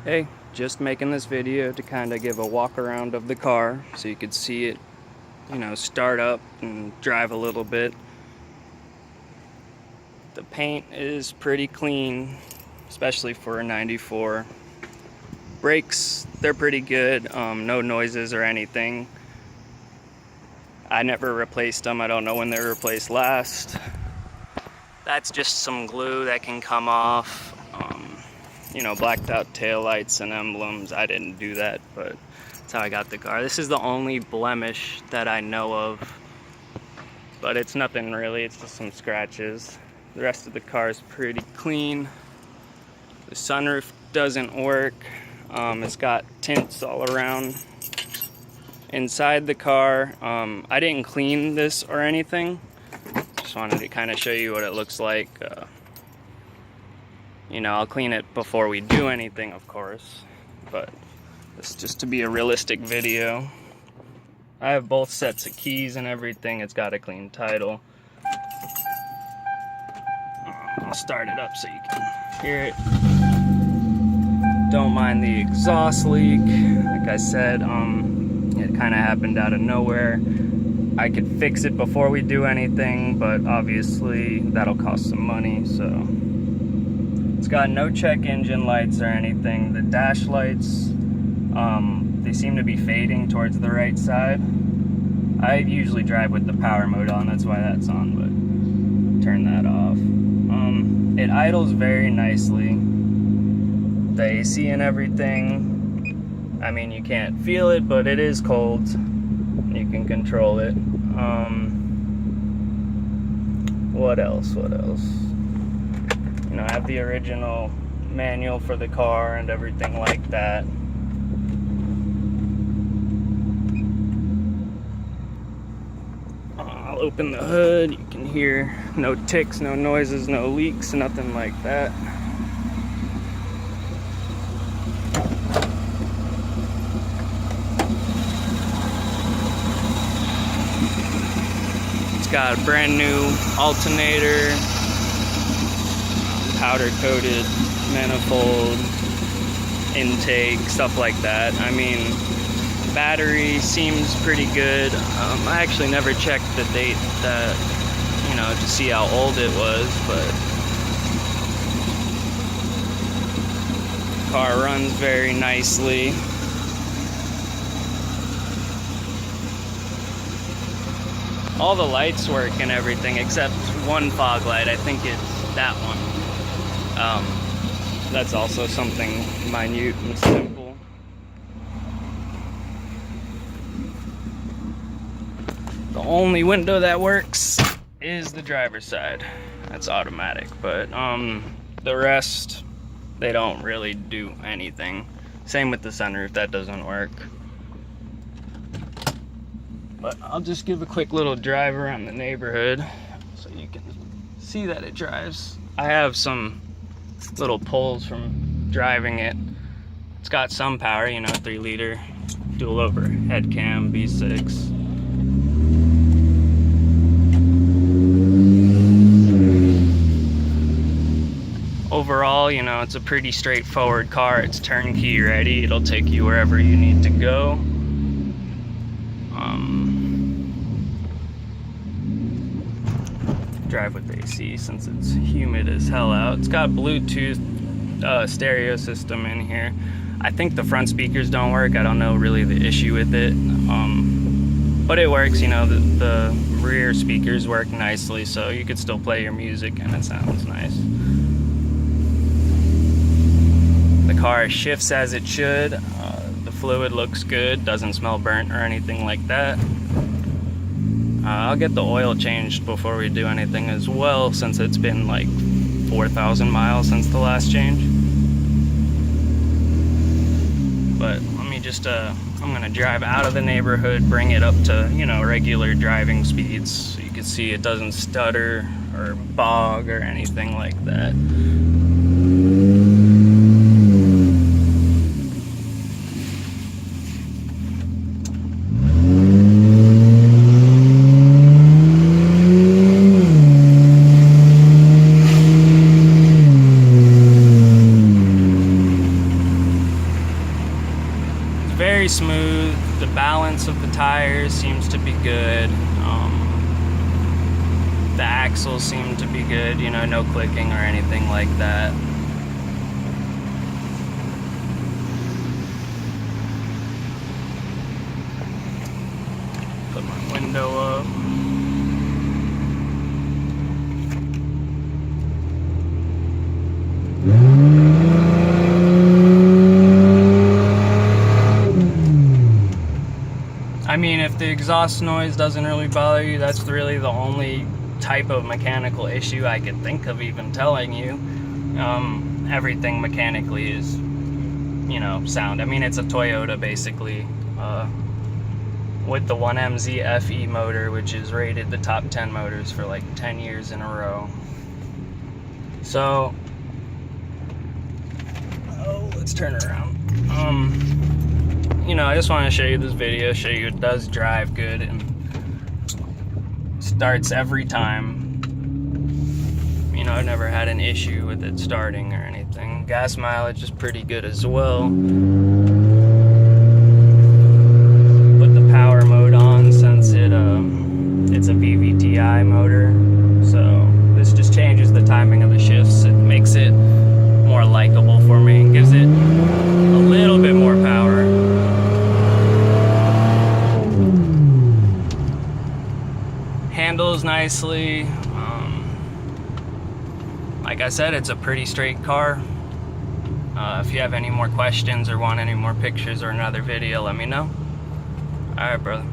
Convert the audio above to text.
Hey, just making this video to kind of give a walk around of the car so you could see it, start up and drive a little bit. The paint is pretty clean, especially for a 94. Brakes, they're pretty good, no noises or anything. I never replaced them. I don't know when they were replaced last. That's just some glue that can come off. Blacked out taillights and emblems. I didn't do that, but that's how I got the car. This is the only blemish that I know of, but it's nothing really. It's just some scratches. The rest of the car is pretty clean. The sunroof doesn't work. It's got tints all around. Inside the car, I didn't clean this or anything. Just wanted to kind of show you what it looks like. I'll clean it before we do anything, of course, but it's just to be a realistic video. I have both sets of keys and everything. It's got a clean title. I'll start it up so you can hear it. Don't mind the exhaust leak. Like I said, it kind of happened out of nowhere. I could fix it before we do anything, but obviously that'll cost some money, so. It's got no check engine lights or anything. The dash lights, they seem to be fading towards the right side. I usually drive with the power mode on, that's why that's on, but turn that off. It idles very nicely. The AC and everything, I mean, you can't feel it, but it is cold. You can control it. What else? I have the original manual for the car and everything like that. I'll open the hood. You can hear no ticks, no noises, no leaks, nothing like that. It's got a brand new alternator, powder coated manifold, intake, stuff like that. I mean, battery seems pretty good. I actually never checked the date that, to see how old it was, but the car runs very nicely. All the lights work and everything except one fog light. I think it's that one. That's also something minute and simple. The only window that works is the driver's side. That's automatic, but the rest, they don't really do anything. Same with the sunroof, that doesn't work. But I'll just give a quick little drive around the neighborhood so you can see that it drives. I have some little pulls from driving it. It's got some power, 3-liter dual overhead cam V6. Overall, it's a pretty straightforward car. It's turnkey ready. It'll take you wherever you need to go. Drive with AC since it's humid as hell out. It's got Bluetooth stereo system in here. I think the front speakers don't work. I don't know really the issue with it, but it works. The rear speakers work nicely, so you could still play your music and it sounds nice. The car shifts as it should. The fluid looks good, doesn't smell burnt or anything like that. I'll get the oil changed before we do anything as well, since it's been like 4,000 miles since the last change. But let me just, I'm gonna drive out of the neighborhood, bring it up to, regular driving speeds, so you can see it doesn't stutter or bog or anything like that. very smooth. The balance of the tires seems to be good. The axles seem to be good, you know, no clicking or anything like that. Put my window up. I mean, if the exhaust noise doesn't really bother you, that's really the only type of mechanical issue I could think of even telling you. Everything mechanically is, you know, sound. I mean, it's a Toyota basically, with the 1MZ FE motor, which is rated the top 10 motors for like 10 years in a row. So, let's turn around. You know, I just want to show you this video, show you it does drive good and starts every time. You know, I've never had an issue with it starting or anything. Gas mileage is pretty good as well. Put the power mode on since it's a VVTi motor. So this just changes the timing of the shifts. It makes it more likable for me and gives it a little bit more power. Handles nicely. Like I said, it's a pretty straight car. If you have any more questions or want any more pictures or another video, let me know. Alright, brother.